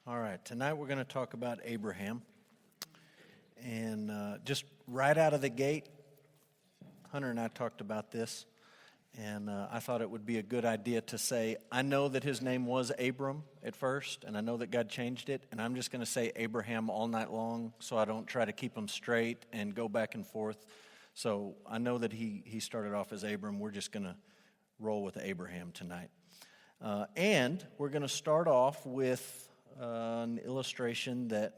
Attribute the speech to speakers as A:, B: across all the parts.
A: All right, tonight we're going to talk about Abraham. And just right out of the gate, Hunter and I talked about this, and I thought it would be a good idea to say, I know that his name was Abram at first, and I know that God changed it, and I'm just going to say Abraham all night long so I don't try to keep him straight and go back and forth. So I know that he started off as Abram. We're just going to roll with Abraham tonight. And we're going to start off with an illustration that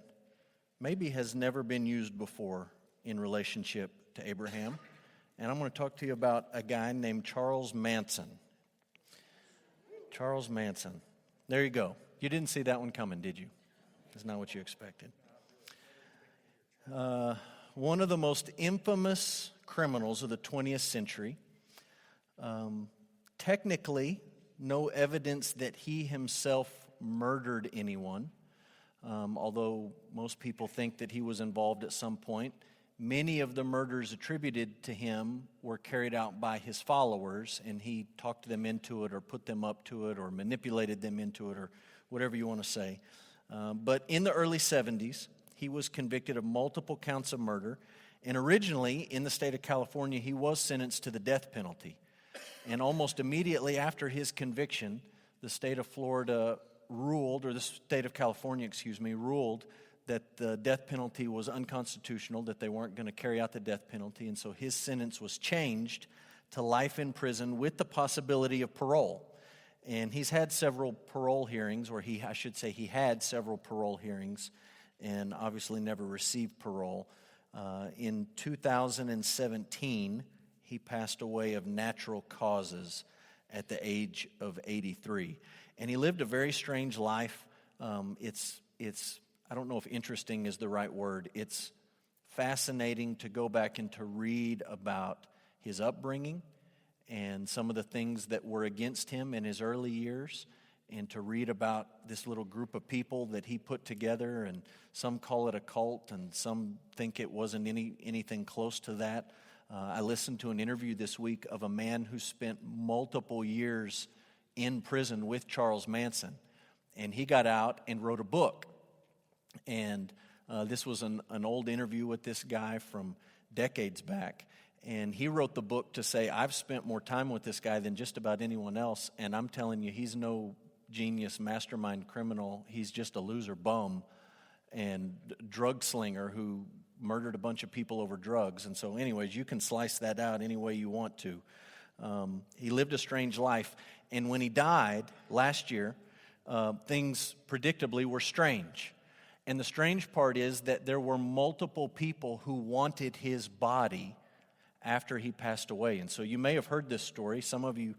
A: maybe has never been used before in relationship to Abraham. And I'm going to talk to you about a guy named Charles Manson. Charles Manson. There you go. You didn't see that one coming, did you? That's not what you expected. One of the most infamous criminals of the 20th century. Technically, no evidence that he himself murdered anyone, although most people think that he was involved at some point. Many of the murders attributed to him were carried out by his followers, and he talked them into it or put them up to it or manipulated them into it or whatever you want to say. But in the early 70s, he was convicted of multiple counts of murder, and originally in the state of California, he was sentenced to the death penalty. And almost immediately after his conviction, the state of Florida ruled, or the state of California, ruled that the death penalty was unconstitutional, that they weren't going to carry out the death penalty, and so his sentence was changed to life in prison with the possibility of parole. And he's had several parole hearings, or he had several parole hearings, and obviously never received parole. In 2017, he passed away of natural causes at the age of 83. And he lived a very strange life. It's I don't know if interesting is the right word. It's fascinating to go back and to read about his upbringing and some of the things that were against him in his early years, and to read about this little group of people that he put together, and some call it a cult, and some think it wasn't anything close to that. I listened to an interview this week of a man who spent multiple years in prison with Charles Manson, and he got out and wrote a book. And this was an old interview with this guy from decades back, and he wrote the book to say, I've spent more time with this guy than just about anyone else, and I'm telling you, he's no genius mastermind criminal. He's just a loser bum and drug slinger who murdered a bunch of people over drugs. And so anyways, you can slice that out any way you want to. He lived a strange life, and when he died last year, things predictably were strange. And the strange part is that there were multiple people who wanted his body after he passed away. And so you may have heard this story. Some of you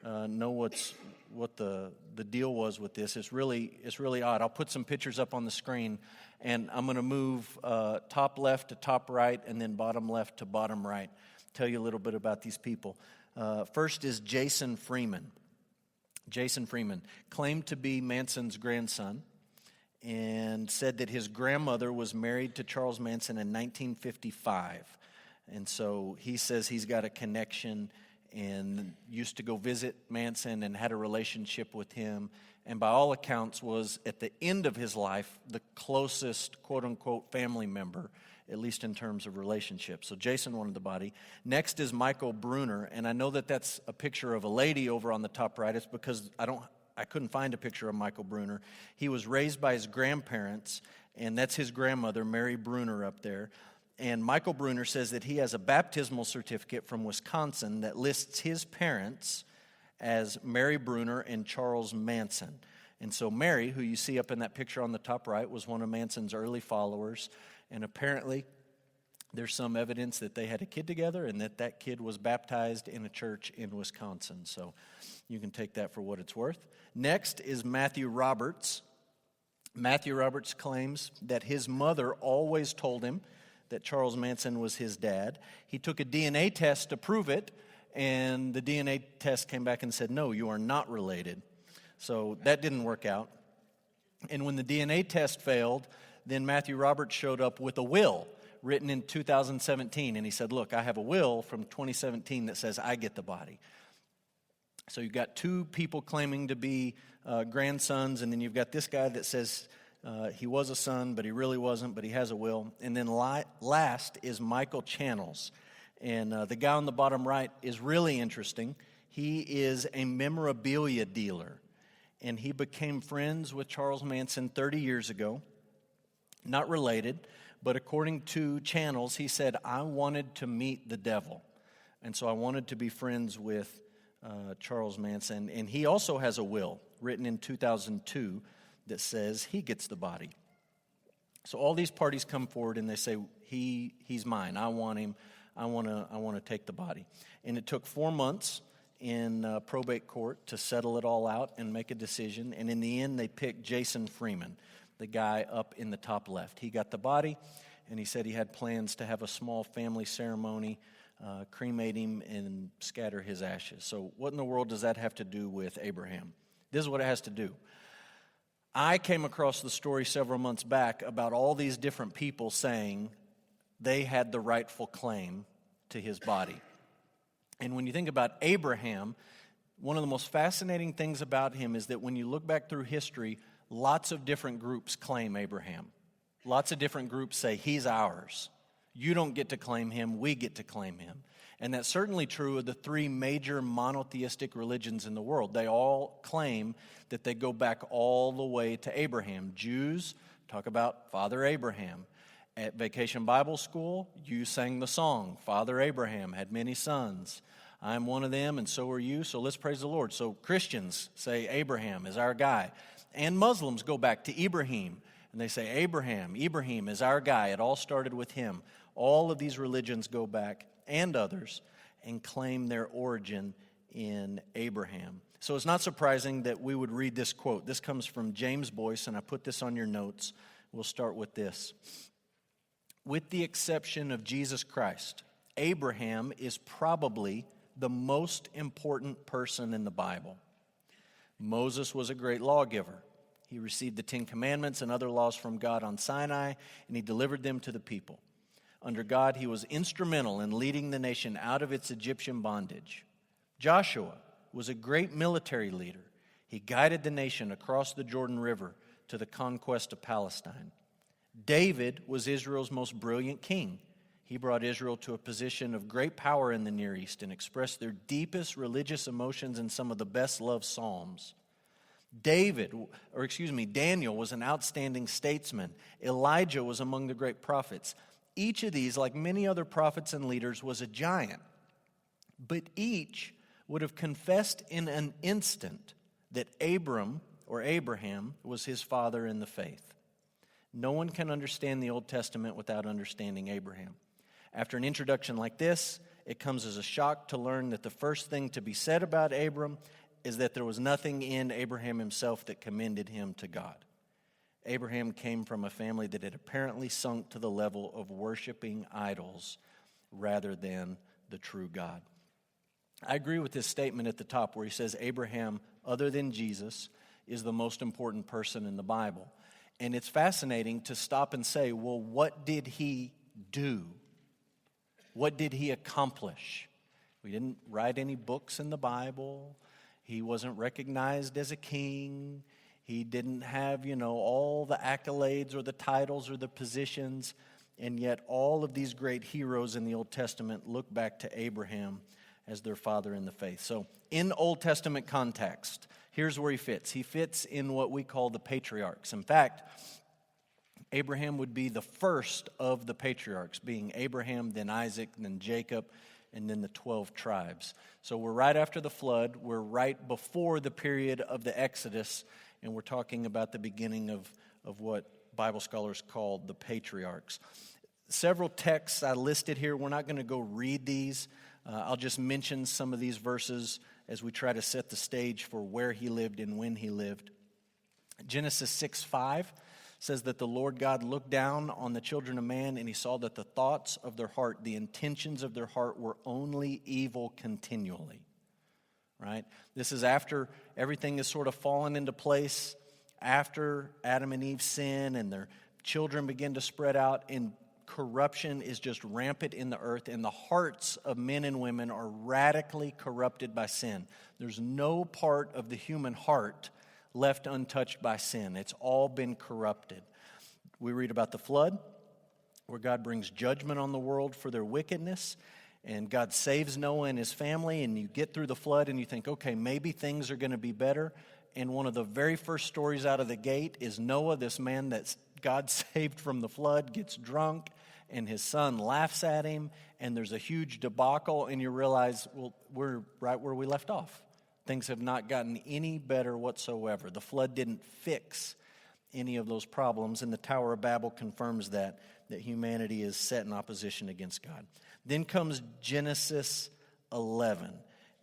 A: know what the deal was with this. It's really odd. I'll put some pictures up on the screen, and I'm going to move top left to top right and then bottom left to bottom right. Tell you a little bit about these people. First is Jason Freeman. Jason Freeman claimed to be Manson's grandson and said that his grandmother was married to Charles Manson in 1955. And so he says he's got a connection and used to go visit Manson and had a relationship with him, and by all accounts was, at the end of his life, the closest quote-unquote family member, at least in terms of relationships. So Jason wanted the body. Next is Michael Bruner, and I know that that's a picture of a lady over on the top right. It's because I couldn't find a picture of Michael Bruner. He was raised by his grandparents, and that's his grandmother, Mary Bruner, up there. And Michael Bruner says that he has a baptismal certificate from Wisconsin that lists his parents as Mary Bruner and Charles Manson. And so Mary, who you see up in that picture on the top right, was one of Manson's early followers. And apparently there's some evidence that they had a kid together and that kid was baptized in a church in Wisconsin. So you can take that for what it's worth. Next is Matthew Roberts. Matthew Roberts claims that his mother always told him that Charles Manson was his dad. He took a DNA test to prove it, and the DNA test came back and said, no, you are not related. So that didn't work out. And when the DNA test failed, then Matthew Roberts showed up with a will written in 2017, and he said, look, I have a will from 2017 that says I get the body. So you've got two people claiming to be grandsons, and then you've got this guy that says He was a son, but he really wasn't, but he has a will. And then last is Michael Channels. And the guy on the bottom right is really interesting. He is a memorabilia dealer. And he became friends with Charles Manson 30 years ago. Not related, but according to Channels, he said, I wanted to meet the devil. And so I wanted to be friends with Charles Manson. And he also has a will written in 2002 that says he gets the body. So all these parties come forward and they say, he's mine. I want him. I want to take the body. And it took 4 months in probate court to settle it all out and make a decision. And in the end, they picked Jason Freeman, the guy up in the top left. He got the body, and he said he had plans to have a small family ceremony, cremate him, and scatter his ashes. So what in the world does that have to do with Abraham? This is what it has to do. I came across the story several months back about all these different people saying they had the rightful claim to his body. And when you think about Abraham, one of the most fascinating things about him is that when you look back through history, lots of different groups claim Abraham. Lots of different groups say, he's ours. You don't get to claim him, we get to claim him. And that's certainly true of the three major monotheistic religions in the world. They all claim that they go back all the way to Abraham. Jews talk about Father Abraham. At Vacation Bible School, you sang the song, Father Abraham had many sons. I'm one of them, and so are you, so let's praise the Lord. So Christians say Abraham is our guy. And Muslims go back to Ibrahim, and they say Ibrahim is our guy. It all started with him. All of these religions go back, and others, and claim their origin in Abraham. So it's not surprising that we would read this quote. This comes from James Boyce, and I put this on your notes. We'll start with this. With the exception of Jesus Christ, Abraham is probably the most important person in the Bible. Moses was a great lawgiver. He received the Ten Commandments and other laws from God on Sinai, and he delivered them to the people. Under God, he was instrumental in leading the nation out of its Egyptian bondage. Joshua was a great military leader. He guided the nation across the Jordan River to the conquest of Palestine. David was Israel's most brilliant king. He brought Israel to a position of great power in the Near East and expressed their deepest religious emotions in some of the best-loved psalms. Daniel was an outstanding statesman. Elijah was among the great prophets. Each of these, like many other prophets and leaders, was a giant. But each would have confessed in an instant that Abraham was his father in the faith. No one can understand the Old Testament without understanding Abraham. After an introduction like this, it comes as a shock to learn that the first thing to be said about Abram is that there was nothing in Abraham himself that commended him to God. Abraham came from a family that had apparently sunk to the level of worshiping idols rather than the true God. I agree with this statement at the top where he says Abraham, other than Jesus, is the most important person in the Bible. And it's fascinating to stop and say, well, what did he do? What did he accomplish? We didn't write any books in the Bible. He wasn't recognized as a king. He didn't have, all the accolades or the titles or the positions. And yet all of these great heroes in the Old Testament look back to Abraham as their father in the faith. So in Old Testament context, here's where he fits. He fits in what we call the patriarchs. In fact, Abraham would be the first of the patriarchs, being Abraham, then Isaac, then Jacob, and then the 12 tribes. So we're right after the flood. We're right before the period of the Exodus, and we're talking about the beginning of what Bible scholars call the patriarchs. Several texts I listed here. We're not going to go read these. I'll just mention some of these verses as we try to set the stage for where he lived and when he lived. Genesis 6:5 says that the Lord God looked down on the children of man and he saw that the thoughts of their heart, the intentions of their heart were only evil continually. Right? This is after everything is sort of fallen into place, after Adam and Eve sin and their children begin to spread out, and corruption is just rampant in the earth, and the hearts of men and women are radically corrupted by sin. There's no part of the human heart left untouched by sin. It's all been corrupted. We read about the flood, where God brings judgment on the world for their wickedness, and God saves Noah and his family, and you get through the flood and you think, okay, maybe things are going to be better. And one of the very first stories out of the gate is Noah, this man that God saved from the flood, gets drunk, and his son laughs at him, and there's a huge debacle, and you realize, well, we're right where we left off. Things have not gotten any better whatsoever. The flood didn't fix any of those problems, and the Tower of Babel confirms that humanity is set in opposition against God. Then comes Genesis 11.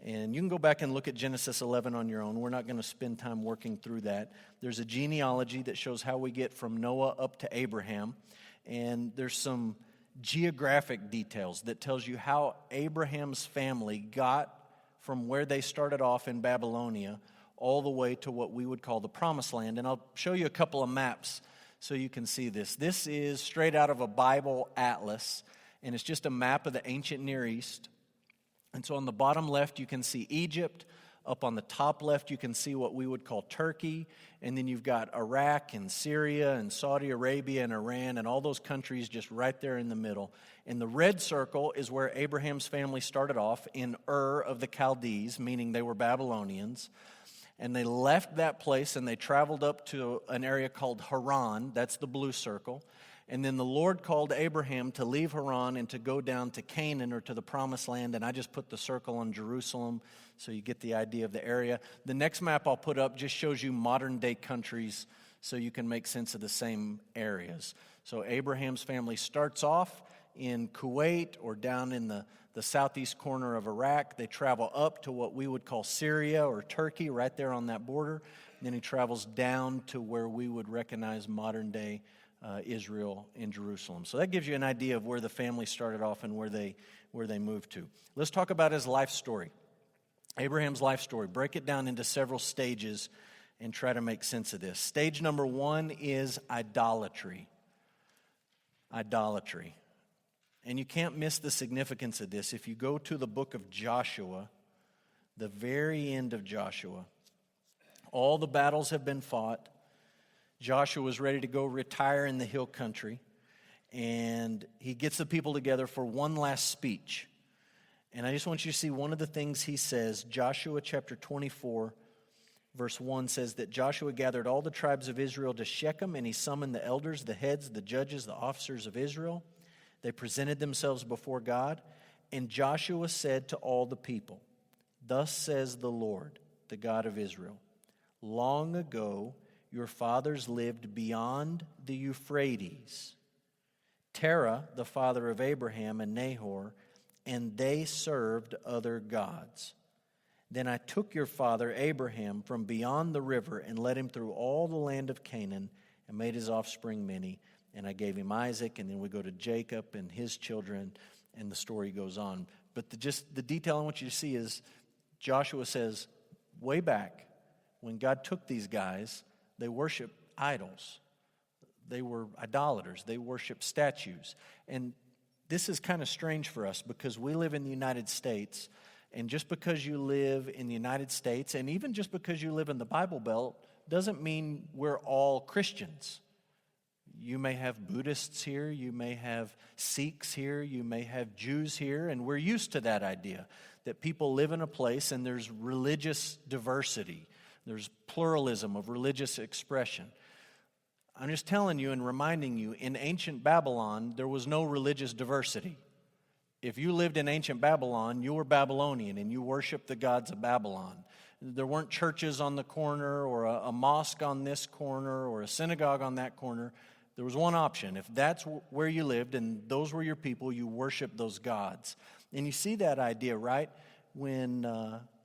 A: And you can go back and look at Genesis 11 on your own. We're not going to spend time working through that. There's a genealogy that shows how we get from Noah up to Abraham. And there's some geographic details that tells you how Abraham's family got from where they started off in Babylonia all the way to what we would call the Promised Land. And I'll show you a couple of maps so you can see this. This is straight out of a Bible atlas, and it's just a map of the ancient Near East. And so on the bottom left, you can see Egypt. Up on the top left, you can see what we would call Turkey. And then you've got Iraq and Syria and Saudi Arabia and Iran and all those countries just right there in the middle. And the red circle is where Abraham's family started off in Ur of the Chaldees, meaning they were Babylonians. And they left that place and they traveled up to an area called Haran. That's the blue circle. And then the Lord called Abraham to leave Haran and to go down to Canaan or to the Promised Land. And I just put the circle on Jerusalem so you get the idea of the area. The next map I'll put up just shows you modern day countries so you can make sense of the same areas. So Abraham's family starts off in Kuwait or down in the southeast corner of Iraq. They travel up to what we would call Syria or Turkey, right there on that border. And then he travels down to where we would recognize modern day Israel in Jerusalem. So that gives you an idea of where the family started off and where they moved to. Let's talk about his life story. Abraham's life story. Break it down into several stages and try to make sense of this. Stage number 1 is idolatry. Idolatry. And you can't miss the significance of this. If you go to the book of Joshua, the very end of Joshua, all the battles have been fought. Joshua was ready to go retire in the hill country, and he gets the people together for one last speech. And I just want you to see one of the things he says. Joshua chapter 24, verse 1 says that Joshua gathered all the tribes of Israel to Shechem, and he summoned the elders, the heads, the judges, the officers of Israel. They presented themselves before God, and Joshua said to all the people, "Thus says the Lord, the God of Israel, long ago your fathers lived beyond the Euphrates, Terah, the father of Abraham and Nahor, and they served other gods. Then I took your father Abraham from beyond the river and led him through all the land of Canaan and made his offspring many. And I gave him Isaac, and then we go to Jacob and his children, and the story goes on. But the detail I want you to see is Joshua says, way back when God took these guys, they worshiped idols. They were idolaters. They worshiped statues. And this is kind of strange for us because we live in the United States, and just because you live in the United States, and even just because you live in the Bible Belt, doesn't mean we're all Christians. You may have Buddhists here, you may have Sikhs here, you may have Jews here, and we're used to that idea, that people live in a place and there's religious diversity. There's pluralism of religious expression. I'm just telling you and reminding you, in ancient Babylon, there was no religious diversity. If you lived in ancient Babylon, you were Babylonian and you worshiped the gods of Babylon. There weren't churches on the corner or a mosque on this corner or a synagogue on that corner. There was one option. If that's where you lived and those were your people, you worshiped those gods. And you see that idea, right? When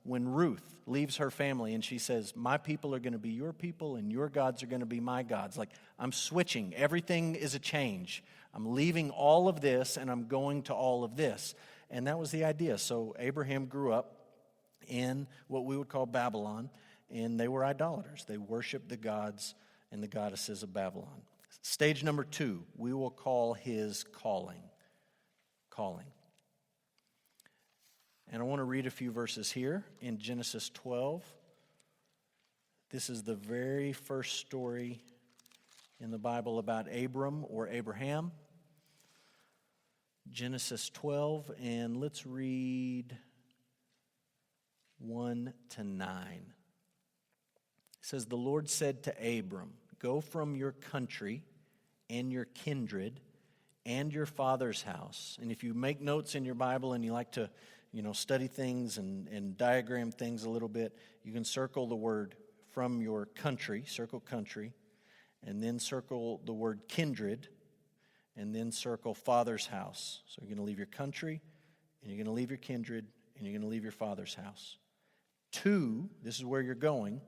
A: Ruth leaves her family and she says, my people are going to be your people and your gods are going to be my gods. Like, I'm switching. Everything is a change. I'm leaving all of this and I'm going to all of this. And that was the idea. So Abraham grew up in what we would call Babylon, and they were idolaters. They worshiped the gods and the goddesses of Babylon. Stage number 2, we will call his calling. Calling. And I want to read a few verses here in Genesis 12. This is the very first story in the Bible about Abram or Abraham. Genesis 12, and let's read 1 to 9. It says, "The Lord said to Abram, 'Go from your country and your kindred and your father's house.'" And if you make notes in your Bible and you like to, study things and diagram things a little bit, you can circle the word "from your country," circle country, and then circle the word "kindred," and then circle "father's house." So you're going to leave your country, and you're going to leave your kindred, and you're going to leave your father's house. "To," this is where you're going,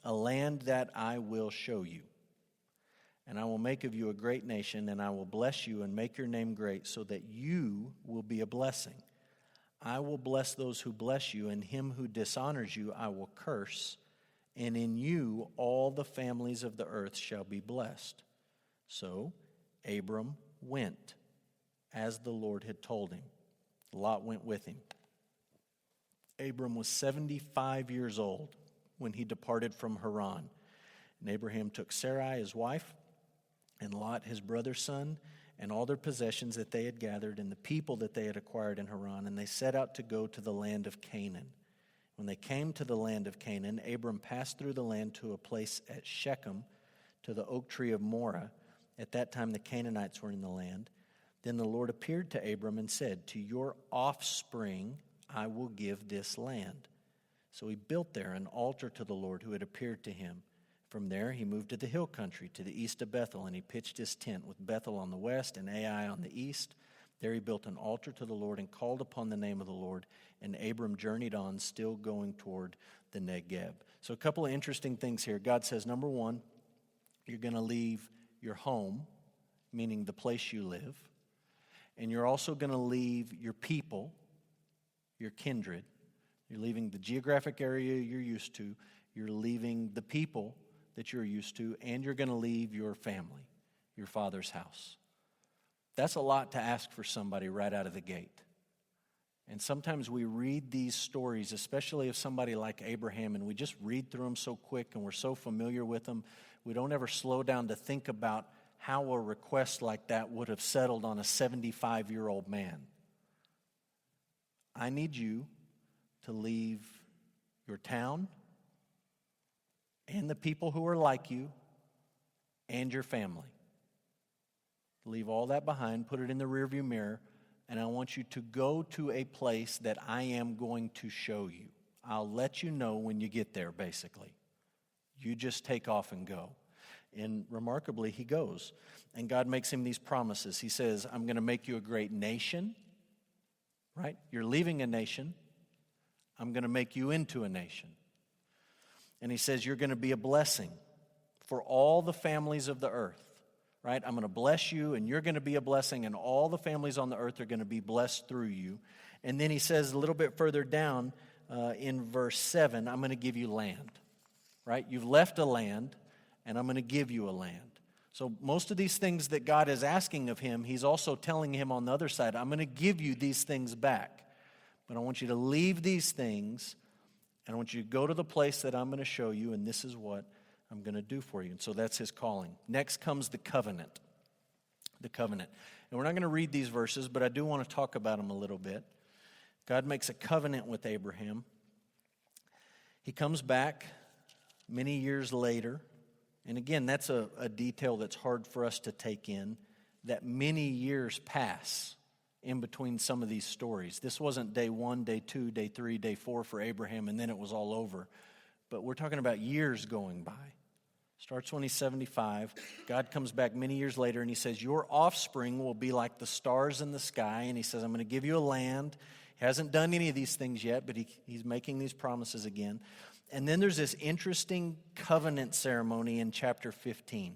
A: "a land that I will show you. And I will make of you a great nation, and I will bless you and make your name great, so that you will be a blessing. I will bless those who bless you, and him who dishonors you I will curse. And in you all the families of the earth shall be blessed." So Abram went, as the Lord had told him. Lot went with him. Abram was 75 years old when he departed from Haran. And Abraham took Sarai his wife, and Lot his brother's son, and all their possessions that they had gathered, and the people that they had acquired in Haran, and they set out to go to the land of Canaan. When they came to the land of Canaan, Abram passed through the land to a place at Shechem, to the oak tree of Moreh. At that time the Canaanites were in the land. Then the Lord appeared to Abram and said, "To your offspring I will give this land." So he built there an altar to the Lord who had appeared to him. From there he moved to the hill country, to the east of Bethel, and he pitched his tent with Bethel on the west and Ai on the east. There he built an altar to the Lord and called upon the name of the Lord. And Abram journeyed on, still going toward the Negeb. So a couple of interesting things here. God says, number one, you're going to leave your home, meaning the place you live. And you're also going to leave your people, your kindred. You're leaving the geographic area you're used to. You're leaving the people that you're used to. And you're going to leave your family, your father's house. That's a lot to ask for somebody right out of the gate. And sometimes we read these stories, especially of somebody like Abraham, and we just read through them so quick and we're so familiar with them, we don't ever slow down to think about how a request like that would have settled on a 75-year-old man. I need you to leave your town and the people who are like you and your family. Leave all that behind, put it in the rearview mirror, and I want you to go to a place that I am going to show you. I'll let you know when you get there, basically. You just take off and go. And remarkably, he goes. And God makes him these promises. He says, I'm going to make you a great nation. Right? You're leaving a nation. I'm going to make you into a nation. And he says, you're going to be a blessing for all the families of the earth. Right? I'm going to bless you, and you're going to be a blessing, and all the families on the earth are going to be blessed through you. And then he says a little bit further down in verse 7, I'm going to give you land. Right? You've left a land, and I'm going to give you a land. So most of these things that God is asking of him, he's also telling him on the other side, I'm going to give you these things back. But I want you to leave these things, and I want you to go to the place that I'm going to show you, and this is what I'm going to do for you. And so that's his calling. Next comes the covenant. The covenant. And we're not going to read these verses, but I do want to talk about them a little bit. God makes a covenant with Abraham. He comes back many years later. And again, that's a detail that's hard for us to take in, that many years pass in between some of these stories. This wasn't day 1, day 2, day 3, day 4 for Abraham, and then it was all over. But we're talking about years going by. Starts when he's 75. God comes back many years later and he says, your offspring will be like the stars in the sky. And he says, I'm going to give you a land. He hasn't done any of these things yet, but he's making these promises again. And then there's this interesting covenant ceremony in chapter 15.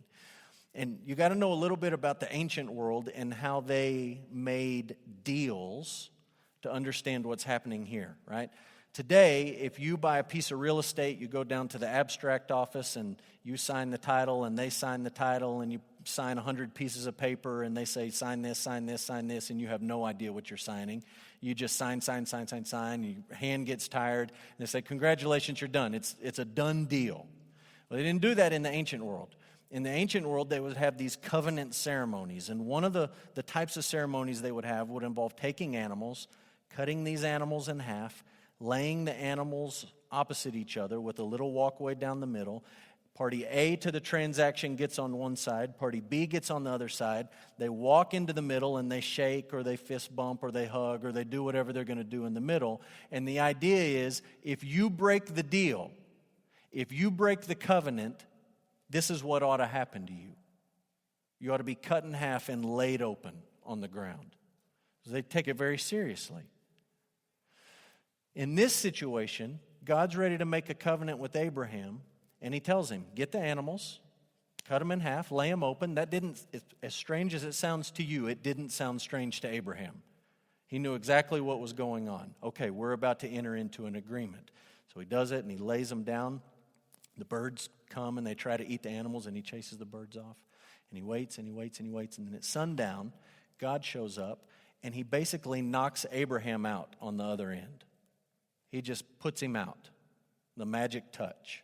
A: And you got to know a little bit about the ancient world and how they made deals to understand what's happening here, right? Today, if you buy a piece of real estate, you go down to the abstract office and you sign the title and they sign the title and you sign 100 pieces of paper and they say, sign this, sign this, sign this, and you have no idea what you're signing. You just sign, your hand gets tired, and they say, congratulations, you're done. It's a done deal. Well, they didn't do that in the ancient world. In the ancient world, they would have these covenant ceremonies. And one of the types of ceremonies they would have would involve taking animals, cutting these animals in half, laying the animals opposite each other with a little walkway down the middle. Party A to the transaction gets on one side. Party B gets on the other side. They walk into the middle and they shake or they fist bump or they hug or they do whatever they're going to do in the middle. And the idea is, if you break the deal, if you break the covenant, this is what ought to happen to you. You ought to be cut in half and laid open on the ground. So they take it very seriously. In this situation, God's ready to make a covenant with Abraham, and he tells him, get the animals, cut them in half, lay them open. That didn't, as strange as it sounds to you, it didn't sound strange to Abraham. He knew exactly what was going on. Okay, we're about to enter into an agreement. So he does it, and he lays them down. The birds come and they try to eat the animals, and he chases the birds off. And he waits and he waits and he waits. And then at sundown, God shows up, and he basically knocks Abraham out on the other end. He just puts him out, the magic touch.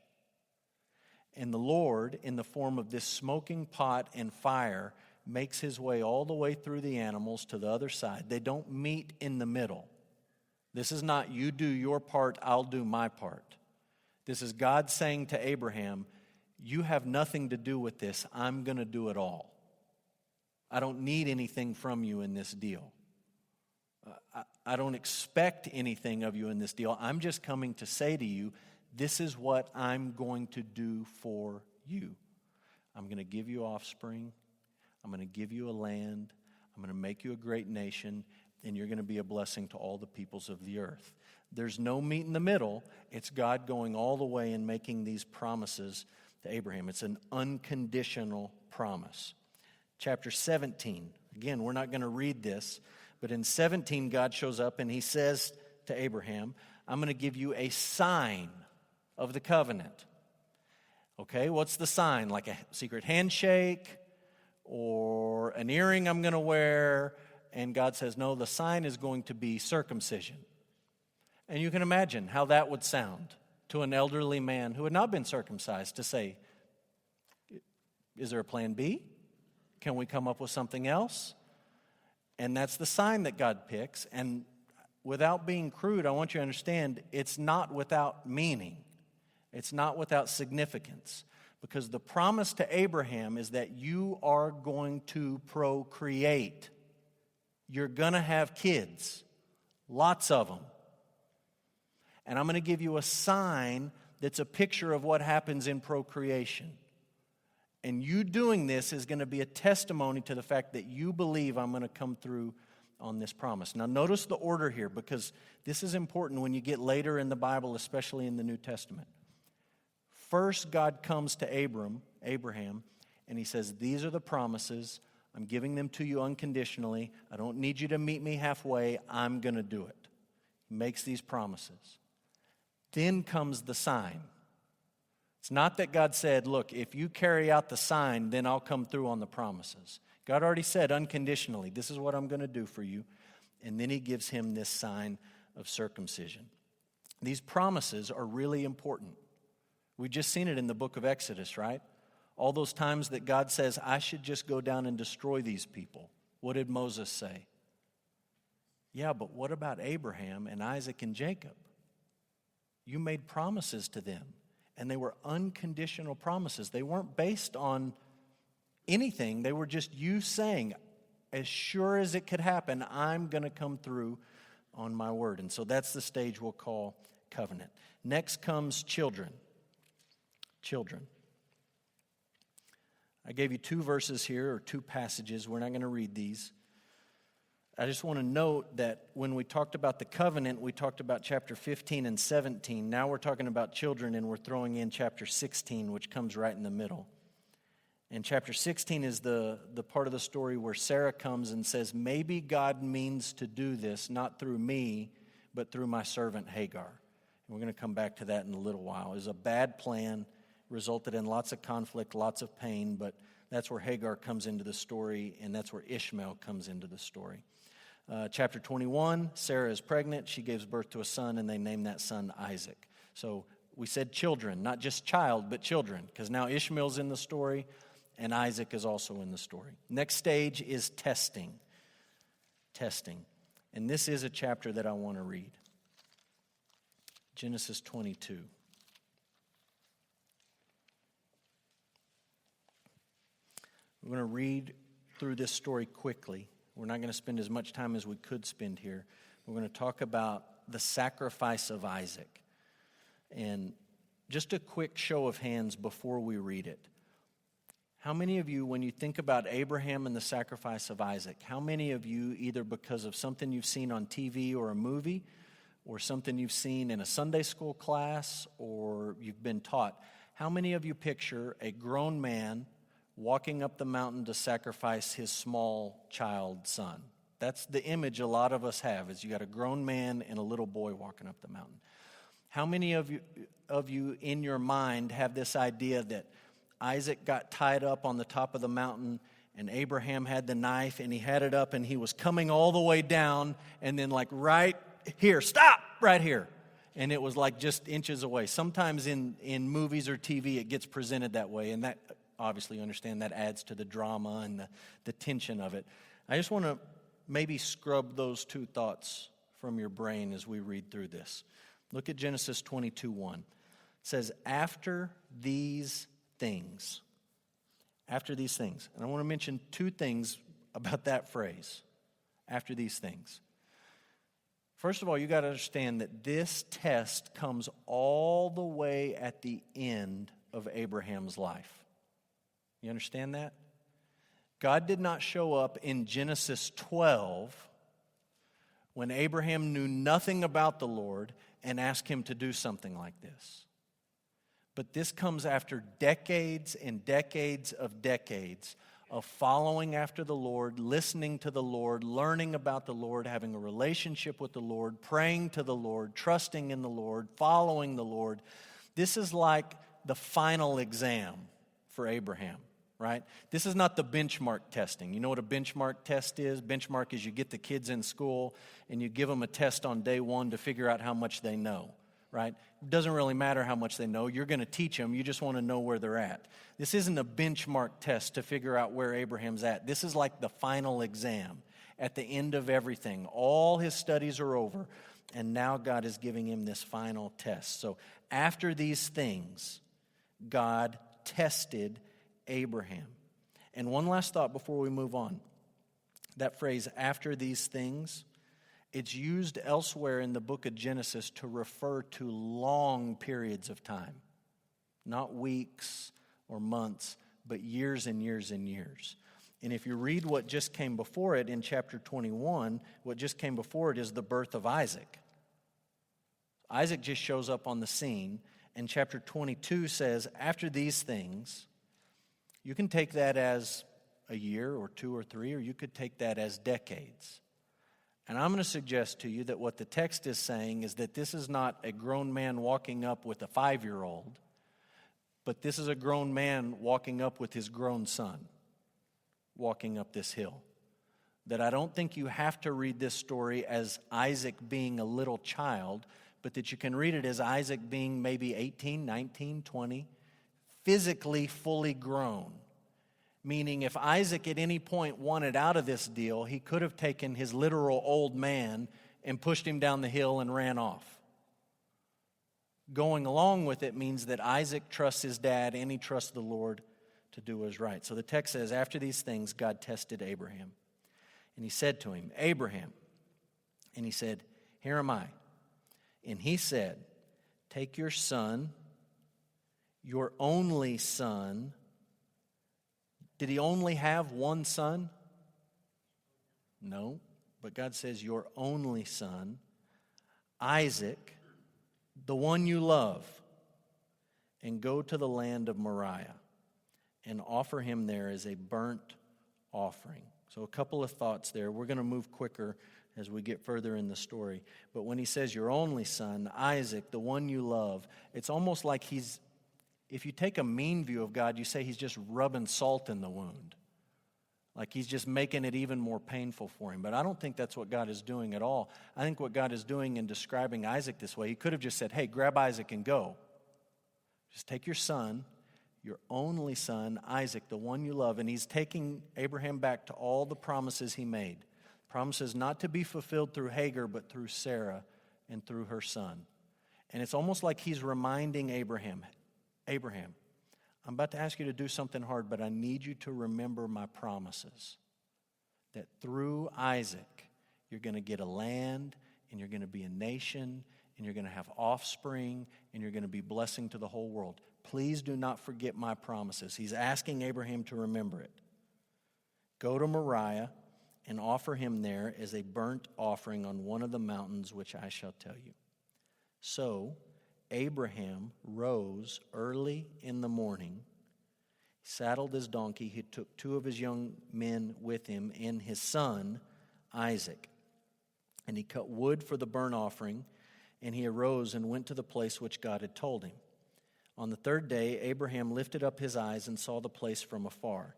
A: And the Lord, in the form of this smoking pot and fire, makes his way all the way through the animals to the other side. They don't meet in the middle. This is not you do your part, I'll do my part. This is God saying to Abraham, you have nothing to do with this. I'm going to do it all. I don't need anything from you in this deal. I don't expect anything of you in this deal. I'm just coming to say to you, this is what I'm going to do for you. I'm going to give you offspring. I'm going to give you a land. I'm going to make you a great nation, and you're going to be a blessing to all the peoples of the earth. There's no meat in the middle. It's God going all the way and making these promises to Abraham. It's an unconditional promise. Chapter 17. Again, we're not going to read this, but in 17, God shows up and he says to Abraham, I'm going to give you a sign of the covenant. Okay, what's the sign? Like a secret handshake or an earring I'm going to wear? And God says, no, the sign is going to be circumcision. And you can imagine how that would sound to an elderly man who had not been circumcised to say, is there a plan B? Can we come up with something else? And that's the sign that God picks. And without being crude, I want you to understand it's not without meaning. It's not without significance. Because the promise to Abraham is that you are going to procreate. You're going to have kids, lots of them. And I'm going to give you a sign that's a picture of what happens in procreation. And you doing this is going to be a testimony to the fact that you believe I'm going to come through on this promise. Now notice the order here, because this is important when you get later in the Bible, especially in the New Testament. First, God comes to Abraham, and he says, these are the promises. I'm giving them to you unconditionally. I don't need you to meet me halfway. I'm going to do it. He makes these promises. Then comes the sign. It's not that God said, look, if you carry out the sign, then I'll come through on the promises. God already said unconditionally, this is what I'm going to do for you. And then he gives him this sign of circumcision. These promises are really important. We've just seen it in the book of Exodus, right? All those times that God says, I should just go down and destroy these people. What did Moses say? Yeah, but what about Abraham and Isaac and Jacob? You made promises to them, and they were unconditional promises. They weren't based on anything. They were just you saying, as sure as it could happen, I'm going to come through on my word. And so that's the stage we'll call covenant. Next comes children. Children. I gave you two verses here, or two passages. We're not going to read these. I just want to note that when we talked about the covenant, we talked about chapter 15 and 17. Now we're talking about children, and we're throwing in chapter 16, which comes right in the middle. And chapter 16 is the part of the story where Sarah comes and says, maybe God means to do this, not through me, but through my servant Hagar. And we're going to come back to that in a little while. It was a bad plan, resulted in lots of conflict, lots of pain, but that's where Hagar comes into the story, and that's where Ishmael comes into the story. Chapter 21, Sarah is pregnant. She gives birth to a son, and they name that son Isaac. So We said children, not just child, but children, because now Ishmael's in the story and Isaac is also in the story. Next stage is testing. Testing. And this is a chapter that I want to read. Genesis 22. We're going to read through this story quickly. We're not going to spend as much time as we could spend here. We're going to talk about the sacrifice of Isaac. And just a quick show of hands before we read it. How many of you, when you think about Abraham and the sacrifice of Isaac, how many of you, either because of something you've seen on TV or a movie, or something you've seen in a Sunday school class, or you've been taught, how many of you picture a grown man walking up the mountain to sacrifice his small child son? That's the image a lot of us have, is you got a grown man and a little boy walking up the mountain. How many of you in your mind have this idea that Isaac got tied up on the top of the mountain and Abraham had the knife and he had it up and he was coming all the way down and then like right here, stop, right here. And it was like just inches away. Sometimes in movies or TV it gets presented that way, and that obviously you understand that adds to the drama and the tension of it. I just want to maybe scrub those two thoughts from your brain as we read through this. Look at Genesis 22:1. It says, after these things. After these things. And I want to mention two things about that phrase. After these things. First of all, you got to understand that this test comes all the way at the end of Abraham's life. You understand that? God did not show up in Genesis 12 when Abraham knew nothing about the Lord and asked him to do something like this. But this comes after decades and decades of following after the Lord, listening to the Lord, learning about the Lord, having a relationship with the Lord, praying to the Lord, trusting in the Lord, following the Lord. This is like the final exam for Abraham, right? This is not the benchmark testing. You know what a benchmark test is? Benchmark is you get the kids in school and you give them a test on day one to figure out how much they know. Right? It doesn't really matter how much they know. You're going to teach them. You just want to know where they're at. This isn't a benchmark test to figure out where Abraham's at. This is like the final exam at the end of everything. All his studies are over, and now God is giving him this final test. So after these things, God tested Abraham. And one last thought before we move on. That phrase, after these things, it's used elsewhere in the book of Genesis to refer to long periods of time. Not weeks or months, but years and years and years. And if you read what just came before it in chapter 21, what just came before it is the birth of Isaac. Isaac just shows up on the scene, and chapter 22 says, after these things, you can take that as a year or two or three, or you could take that as decades. And I'm going to suggest to you that what the text is saying is that this is not a grown man walking up with a 5-year-old, but this is a grown man walking up with his grown son, walking up this hill. That I don't think you have to read this story as Isaac being a little child, but that you can read it as Isaac being maybe 18, 19, 20, physically fully grown. Meaning if Isaac at any point wanted out of this deal, he could have taken his literal old man and pushed him down the hill and ran off. Going along with it means that Isaac trusts his dad and he trusts the Lord to do what is right. So the text says, after these things, God tested Abraham. And he said to him, Abraham. And he said, here am I. And he said, take your son, your only son. Did he only have one son? No, but God says your only son, Isaac, the one you love, and go to the land of Moriah and offer him there as a burnt offering. So a couple of thoughts there. We're going to move quicker as we get further in the story. But when he says your only son, Isaac, the one you love, it's almost like if you take a mean view of God, you say he's just rubbing salt in the wound. Like he's just making it even more painful for him. But I don't think that's what God is doing at all. I think what God is doing in describing Isaac this way, he could have just said, hey, grab Isaac and go. Just take your son, your only son, Isaac, the one you love. And he's taking Abraham back to all the promises he made. Promises not to be fulfilled through Hagar, but through Sarah and through her son. And it's almost like he's reminding Abraham, Abraham, I'm about to ask you to do something hard, but I need you to remember my promises. That through Isaac, you're going to get a land, and you're going to be a nation, and you're going to have offspring, and you're going to be blessing to the whole world. Please do not forget my promises. He's asking Abraham to remember it. Go to Moriah and offer him there as a burnt offering on one of the mountains which I shall tell you. So Abraham rose early in the morning, saddled his donkey. He took 2 of his young men with him and his son Isaac. And he cut wood for the burnt offering, and he arose and went to the place which God had told him. On the 3rd day, Abraham lifted up his eyes and saw the place from afar.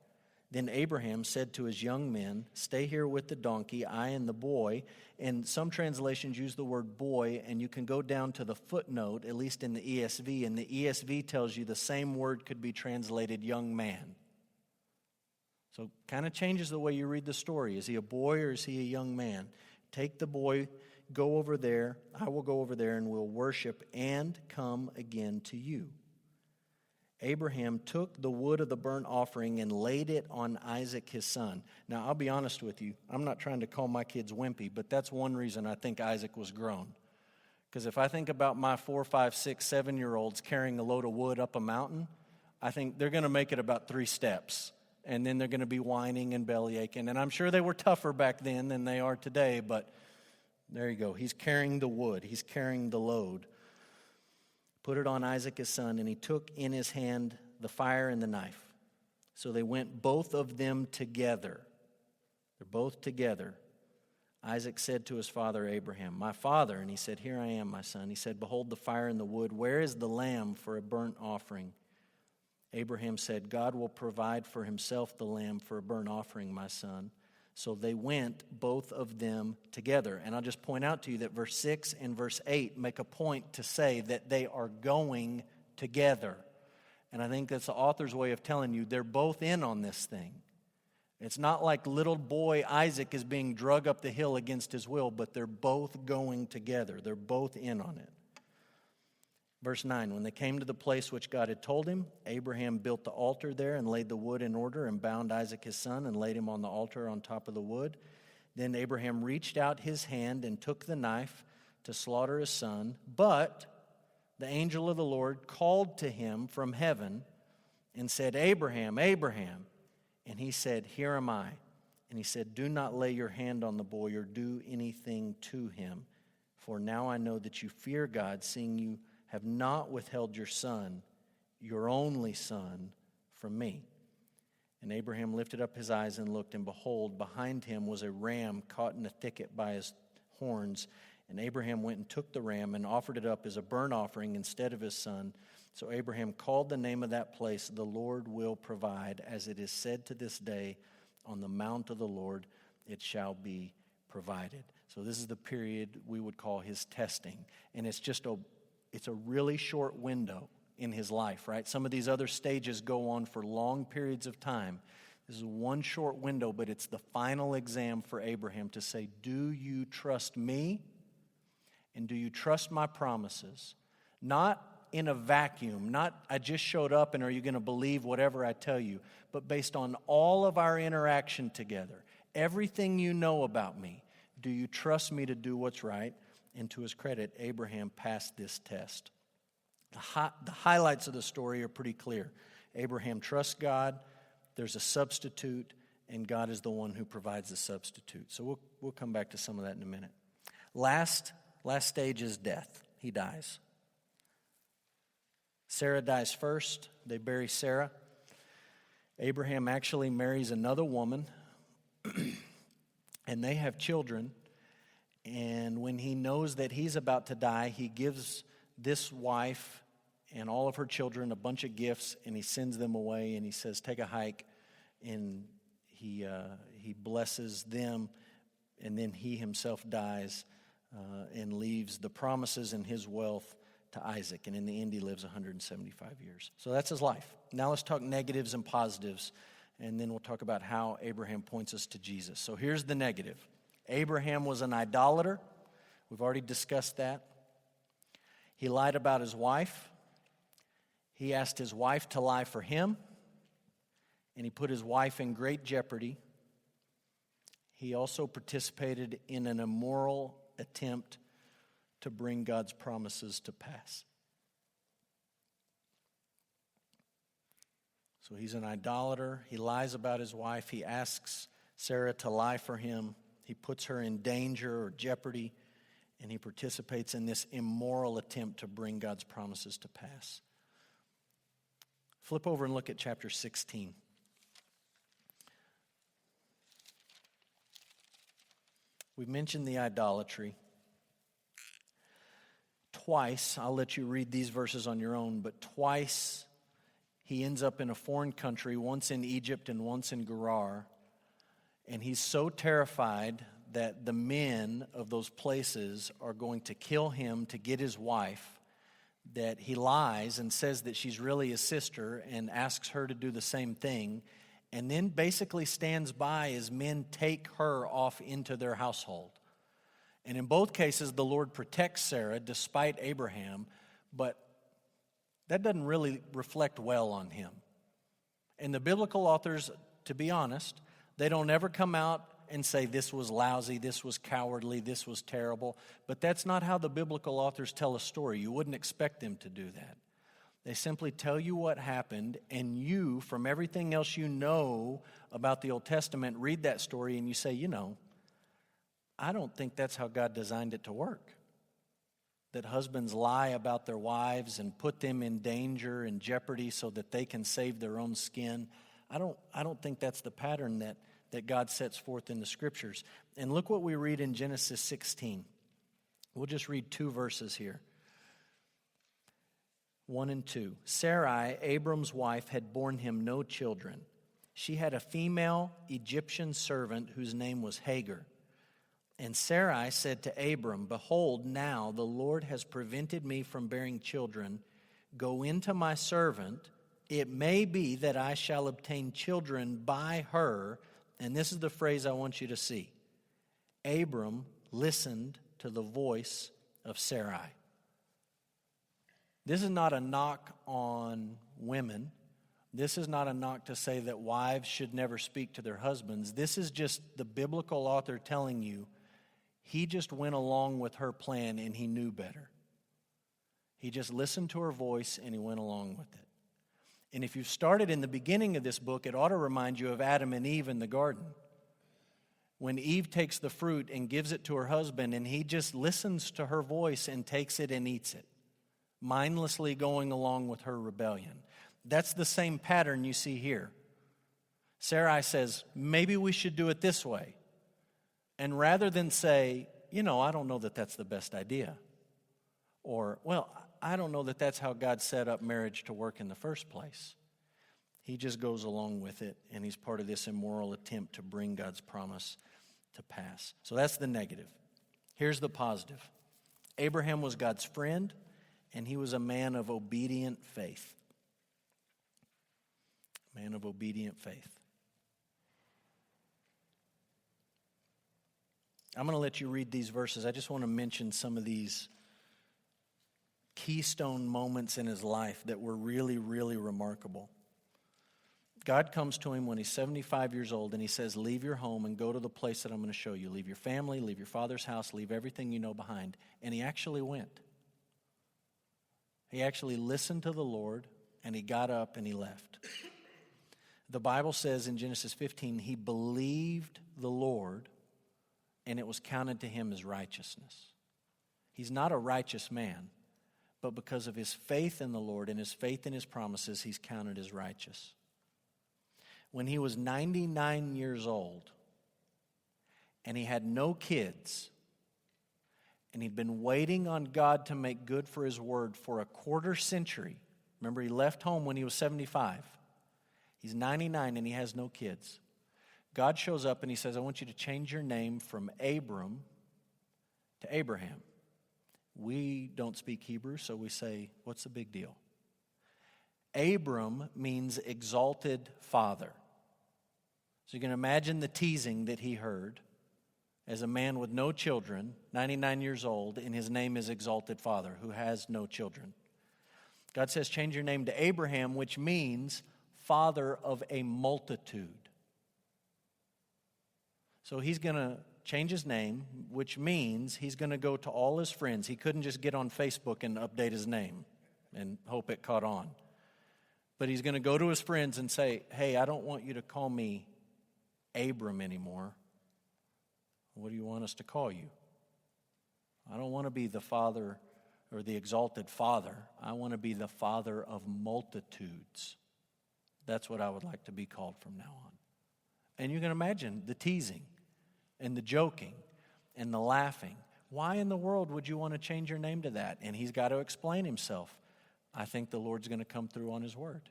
A: Then Abraham said to his young men, stay here with the donkey, I and the boy. And some translations use the word boy, and you can go down to the footnote, at least in the ESV, and the ESV tells you the same word could be translated young man. So it kind of changes the way you read the story. Is he a boy or is he a young man? Take the boy, go over there, I will go over there and we'll worship and come again to you. Abraham took the wood of the burnt offering and laid it on Isaac his son. Now, I'll be honest with you. I'm not trying to call my kids wimpy, but that's one reason I think Isaac was grown. Because if I think about my 4, 5, 6, 7-year-olds carrying a load of wood up a mountain, I think they're going to make it about 3 steps. And then they're going to be whining and belly aching. And I'm sure they were tougher back then than they are today, but there you go. He's carrying the wood. He's carrying the load. Put it on Isaac his son, and he took in his hand the fire and the knife. So they went both of them together. They're both together. Isaac said to his father Abraham, my father, and he said, here I am, my son. He said, behold the fire and the wood. Where is the lamb for a burnt offering? Abraham said, God will provide for himself the lamb for a burnt offering, my son. So they went, both of them, together. And I'll just point out to you that verse 6 and verse 8 make a point to say that they are going together. And I think that's the author's way of telling you they're both in on this thing. It's not like little boy Isaac is being dragged up the hill against his will, but they're both going together. They're both in on it. Verse 9, when they came to the place which God had told him, Abraham built the altar there and laid the wood in order and bound Isaac his son and laid him on the altar on top of the wood. Then Abraham reached out his hand and took the knife to slaughter his son. But the angel of the Lord called to him from heaven and said, Abraham, Abraham. And he said, here am I. And he said, do not lay your hand on the boy or do anything to him. For now I know that you fear God, seeing you have not withheld your son, your only son, from me. And Abraham lifted up his eyes and looked, and behold, behind him was a ram caught in a thicket by his horns. And Abraham went and took the ram and offered it up as a burnt offering instead of his son. So Abraham called the name of that place, the Lord will provide, as it is said to this day, on the mount of the Lord it shall be provided. So this is the period we would call his testing. And it's a really short window in his life, right? Some of these other stages go on for long periods of time. This is one short window, but it's the final exam for Abraham to say, do you trust me? And do you trust my promises? Not in a vacuum, not I just showed up and are you going to believe whatever I tell you, but based on all of our interaction together, everything you know about me, do you trust me to do what's right? And to his credit, Abraham passed this test. The highlights of the story are pretty clear. Abraham trusts God, there's a substitute, and God is the one who provides the substitute. So we'll come back to some of that in a minute. Last stage is death. He dies. Sarah dies first. They bury Sarah. Abraham actually marries another woman, and they have children. And when he knows that he's about to die, he gives this wife and all of her children a bunch of gifts, and he sends them away, and he says, take a hike. And he blesses them, and then he himself dies and leaves the promises and his wealth to Isaac. And in the end, he lives 175 years. So that's his life. Now let's talk negatives and positives, and then we'll talk about how Abraham points us to Jesus. So here's the negative. Abraham was an idolater. We've already discussed that. He lied about his wife. He asked his wife to lie for him, and he put his wife in great jeopardy. He also participated in an immoral attempt to bring God's promises to pass. So he's an idolater. He lies about his wife. He asks Sarah to lie for him. He puts her in danger or jeopardy, and he participates in this immoral attempt to bring God's promises to pass. Flip over and look at chapter 16. We mentioned the idolatry. Twice, I'll let you read these verses on your own, but twice he ends up in a foreign country, once in Egypt and once in Gerar. And he's so terrified that the men of those places are going to kill him to get his wife that he lies and says that she's really his sister and asks her to do the same thing, and then basically stands by as men take her off into their household. And in both cases, the Lord protects Sarah despite Abraham, but that doesn't really reflect well on him. And the biblical authors, to be honest, they don't ever come out and say this was lousy, this was cowardly, this was terrible. But that's not how the biblical authors tell a story. You wouldn't expect them to do that. They simply tell you what happened, and you, from everything else you know about the Old Testament, read that story and you say, I don't think that's how God designed it to work. That husbands lie about their wives and put them in danger and jeopardy so that they can save their own skin. I don't think that's the pattern that God sets forth in the Scriptures. And look what we read in Genesis 16. We'll just read 2 verses here. 1 and 2. Sarai, Abram's wife, had borne him no children. She had a female Egyptian servant whose name was Hagar. And Sarai said to Abram, "Behold, now the Lord has prevented me from bearing children. Go into my servant. It may be that I shall obtain children by her." And this is the phrase I want you to see. Abram listened to the voice of Sarai. This is not a knock on women. This is not a knock to say that wives should never speak to their husbands. This is just the biblical author telling you he just went along with her plan and he knew better. He just listened to her voice and he went along with it. And if you've started in the beginning of this book, it ought to remind you of Adam and Eve in the garden. When Eve takes the fruit and gives it to her husband, and he just listens to her voice and takes it and eats it, mindlessly going along with her rebellion. That's the same pattern you see here. Sarai says, maybe we should do it this way. And rather than say, I don't know that that's the best idea. Or, I don't know that that's how God set up marriage to work in the first place. He just goes along with it, and he's part of this immoral attempt to bring God's promise to pass. So that's the negative. Here's the positive. Abraham was God's friend, and he was a man of obedient faith. Man of obedient faith. I'm going to let you read these verses. I just want to mention some of these keystone moments in his life that were really, really remarkable. God comes to him when he's 75 years old and he says, leave your home and go to the place that I'm going to show you. Leave your family, leave your father's house, leave everything you know behind. And he actually went. He actually listened to the Lord and he got up and he left. The Bible says in Genesis 15, he believed the Lord and it was counted to him as righteousness. He's not a righteous man, but because of his faith in the Lord and his faith in his promises, he's counted as righteous. When he was 99 years old and he had no kids and he'd been waiting on God to make good for his word for a quarter century. Remember, he left home when he was 75. He's 99 and he has no kids. God shows up and he says, I want you to change your name from Abram to Abraham. We don't speak Hebrew, so we say, what's the big deal? Abram means exalted father. So you can imagine the teasing that he heard as a man with no children, 99 years old, and his name is exalted father, who has no children. God says, change your name to Abraham, which means father of a multitude. So he's going to change his name, which means he's going to go to all his friends. He couldn't just get on Facebook and update his name and hope it caught on. But he's going to go to his friends and say, hey, I don't want you to call me Abram anymore. What do you want us to call you? I don't want to be the father or the exalted father. I want to be the father of multitudes. That's what I would like to be called from now on. And you can imagine the teasing and the joking and the laughing. Why in the world would you want to change your name to that? And he's got to explain himself. I think the Lord's going to come through on his word.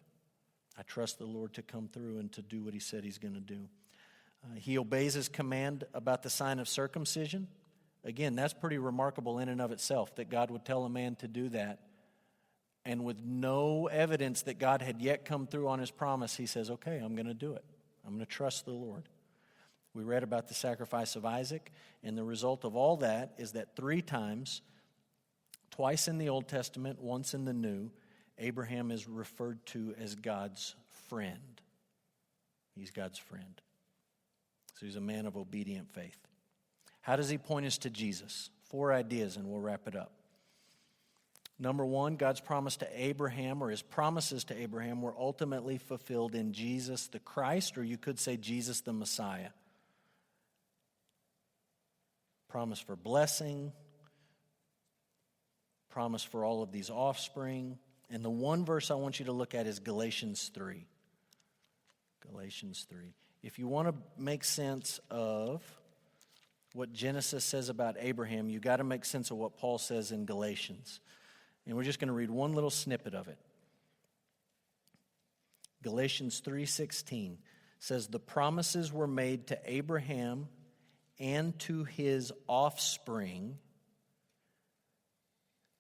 A: I trust the Lord to come through and to do what he said he's going to do. He obeys his command about the sign of circumcision. Again, that's pretty remarkable in and of itself, that God would tell a man to do that. And with no evidence that God had yet come through on his promise, he says, okay, I'm going to do it. I'm going to trust the Lord. We read about the sacrifice of Isaac, and the result of all that is that 3 times, twice in the Old Testament, once in the New, Abraham is referred to as God's friend. He's God's friend. So he's a man of obedient faith. How does he point us to Jesus? 4 ideas, and we'll wrap it up. Number 1, God's promise to Abraham, or his promises to Abraham, were ultimately fulfilled in Jesus the Christ, or you could say Jesus the Messiah. Promise for blessing, promise for all of these offspring. And the one verse I want you to look at is Galatians 3. Galatians 3. If you want to make sense of what Genesis says about Abraham, you've got to make sense of what Paul says in Galatians. And we're just going to read one little snippet of it. Galatians 3:16 says, the promises were made to Abraham and to his offspring.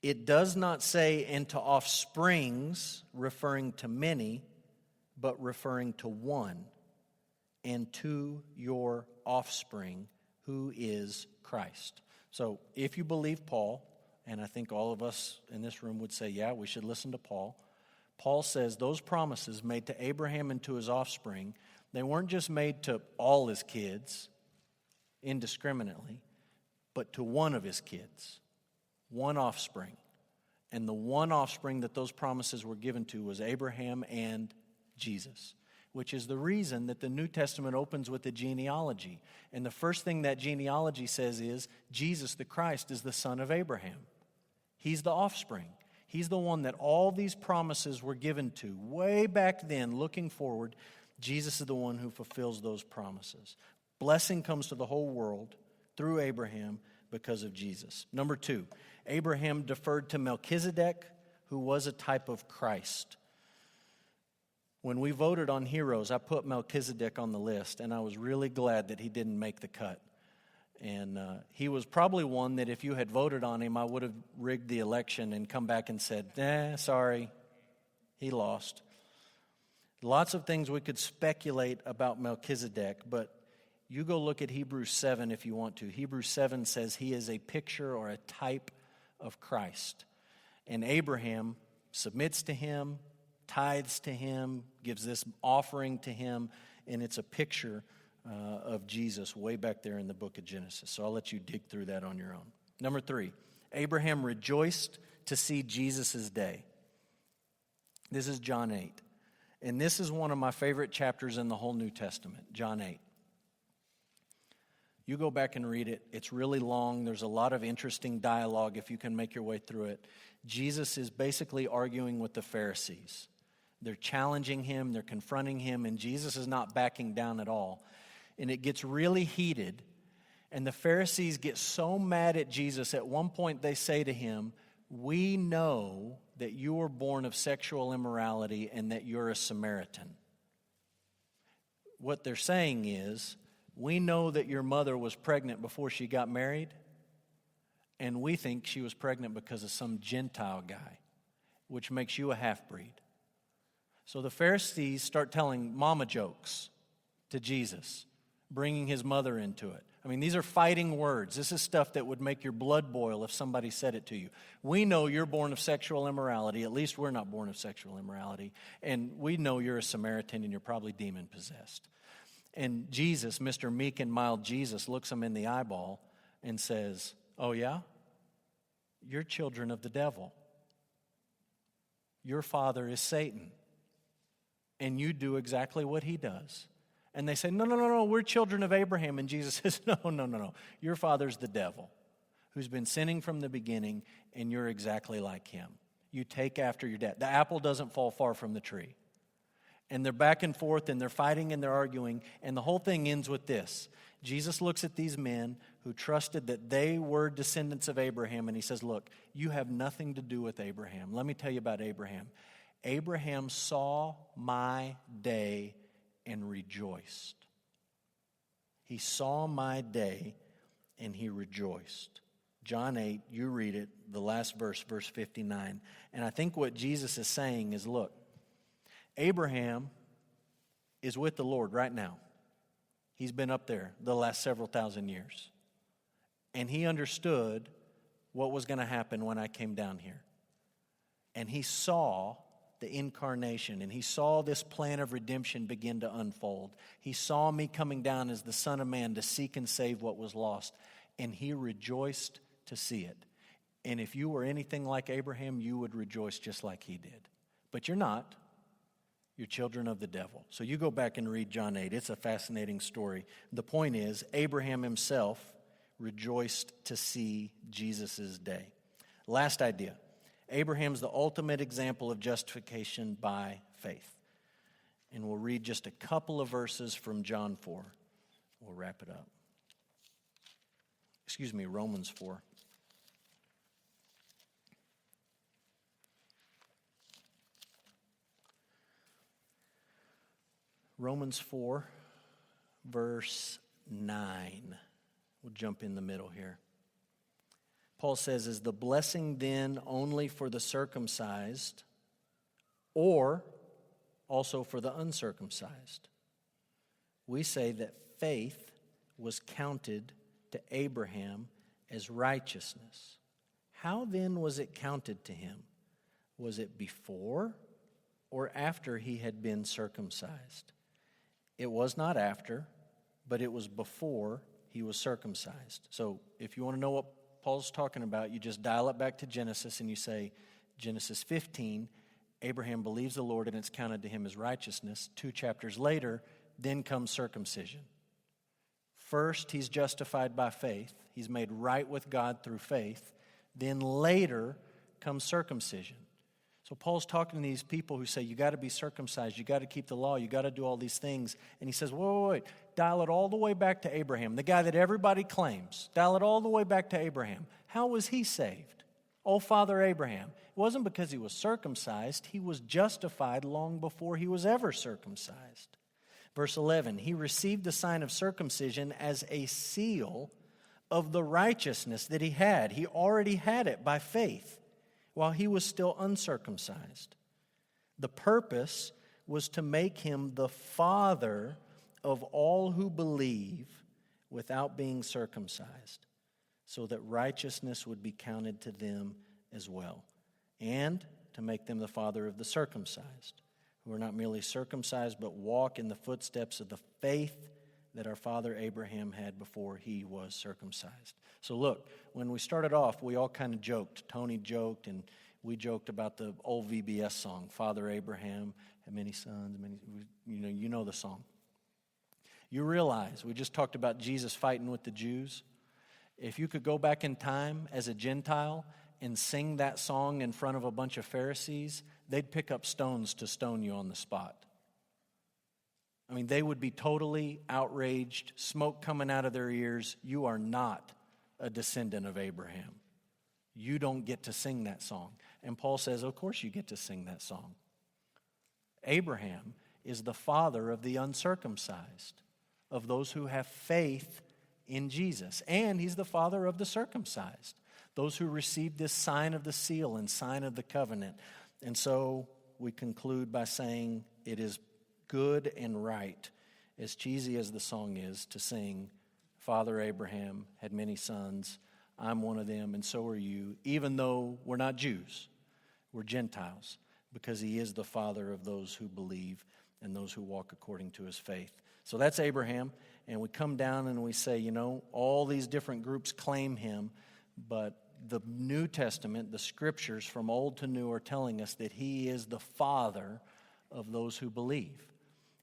A: It does not say, and to offsprings, referring to many, but referring to one, and to your offspring, who is Christ. So if you believe Paul, and I think all of us in this room would say, yeah, we should listen to Paul. Paul says those promises made to Abraham and to his offspring, they weren't just made to all his kids indiscriminately, but to one of his kids, one offspring. And the one offspring that those promises were given to was Abraham and Jesus, which is the reason that the New Testament opens with a genealogy. And the first thing that genealogy says is Jesus the Christ is the son of Abraham. He's the offspring. He's the one that all these promises were given to. Way back then, looking forward, Jesus is the one who fulfills those promises. Blessing comes to the whole world through Abraham because of Jesus. Number 2, Abraham deferred to Melchizedek, who was a type of Christ. When we voted on heroes, I put Melchizedek on the list, and I was really glad that he didn't make the cut. And he was probably one that if you had voted on him, I would have rigged the election and come back and said, sorry, he lost. Lots of things we could speculate about Melchizedek, but you go look at Hebrews 7 if you want to. Hebrews 7 says he is a picture or a type of Christ. And Abraham submits to him, tithes to him, gives this offering to him, and it's a picture of Jesus way back there in the book of Genesis. So I'll let you dig through that on your own. Number 3, Abraham rejoiced to see Jesus' day. This is John 8. And this is one of my favorite chapters in the whole New Testament, John 8. You go back and read it. It's really long. There's a lot of interesting dialogue if you can make your way through it. Jesus is basically arguing with the Pharisees. They're challenging him, they're confronting him, and Jesus is not backing down at all. And it gets really heated, and the Pharisees get so mad at Jesus, at one point they say to him, we know that you were born of sexual immorality and that you're a Samaritan. What they're saying is, we know that your mother was pregnant before she got married, and we think she was pregnant because of some Gentile guy, which makes you a half-breed. So the Pharisees start telling mama jokes to Jesus, bringing his mother into it. I mean, these are fighting words. This is stuff that would make your blood boil if somebody said it to you. We know you're born of sexual immorality. At least we're not born of sexual immorality. And we know you're a Samaritan and you're probably demon-possessed. And Jesus, Mr. Meek and Mild Jesus, looks him in the eyeball and says, "Oh yeah? You're children of the devil. Your father is Satan. And you do exactly what he does." And they say, no, we're children of Abraham. And Jesus says, no. Your father's the devil, who's been sinning from the beginning, and you're exactly like him. You take after your dad. The apple doesn't fall far from the tree. And they're back and forth, and they're fighting, and they're arguing, and the whole thing ends with this. Jesus looks at these men who trusted that they were descendants of Abraham, and he says, look, you have nothing to do with Abraham. Let me tell you about Abraham. Abraham saw my day and rejoiced. He saw my day and he rejoiced. John 8, you read it, the last verse, verse 59. And I think what Jesus is saying is, look, Abraham is with the Lord right now. He's been up there the last several thousand years. And he understood what was going to happen when I came down here. And he saw the incarnation, and he saw this plan of redemption begin to unfold. He saw me coming down as the Son of Man to seek and save what was lost, and he rejoiced to see it. And if you were anything like Abraham, you would rejoice just like he did. But you're not. You're children of the devil. So you go back and read John 8. It's a fascinating story. The point is, Abraham himself rejoiced to see Jesus' day. Last idea. Abraham's the ultimate example of justification by faith. And we'll read just a couple of verses from John 4. We'll wrap it up. Romans 4. Romans 4, verse 9. We'll jump in the middle here. Paul says, is the blessing then only for the circumcised or also for the uncircumcised? We say that faith was counted to Abraham as righteousness. How then was it counted to him? Was it before or after he had been circumcised? It was not after, but it was before he was circumcised. So if you want to know what Paul's talking about, you just dial it back to Genesis and you say, Genesis 15, Abraham believes the Lord and it's counted to him as righteousness. 2 chapters later, then comes circumcision. First, he's justified by faith. He's made right with God through faith. Then later comes circumcision. So Paul's talking to these people who say, you got to be circumcised, you got to keep the law, you got to do all these things. And he says, wait, dial it all the way back to Abraham, the guy that everybody claims. Dial it all the way back to Abraham. How was he saved? Oh, Father Abraham. It wasn't because he was circumcised. He was justified long before he was ever circumcised. Verse 11, he received the sign of circumcision as a seal of the righteousness that he had. He already had it by faith while he was still uncircumcised. The purpose was to make him the father of all who believe without being circumcised, so that righteousness would be counted to them as well, and to make them the father of the circumcised, who are not merely circumcised, but walk in the footsteps of the faith that our father Abraham had before he was circumcised. So look, when we started off, we all kind of joked. Tony joked, and we joked about the old VBS song, Father Abraham had many sons, you know the song. You realize, we just talked about Jesus fighting with the Jews. If you could go back in time as a Gentile and sing that song in front of a bunch of Pharisees, they'd pick up stones to stone you on the spot. I mean, they would be totally outraged, smoke coming out of their ears. You are not a descendant of Abraham. You don't get to sing that song. And Paul says, of course you get to sing that song. Abraham is the father of the uncircumcised, of those who have faith in Jesus. And he's the father of the circumcised, those who received this sign of the seal and sign of the covenant. And so we conclude by saying it is good and right, as cheesy as the song is, to sing, Father Abraham had many sons, I'm one of them, and so are you, even though we're not Jews, we're Gentiles, because he is the father of those who believe and those who walk according to his faith. So that's Abraham, and we come down and we say, all these different groups claim him, but the New Testament, the scriptures from old to new, are telling us that he is the father of those who believe.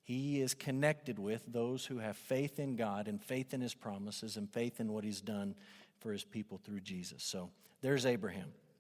A: He is connected with those who have faith in God and faith in his promises and faith in what he's done for his people through Jesus. So there's Abraham.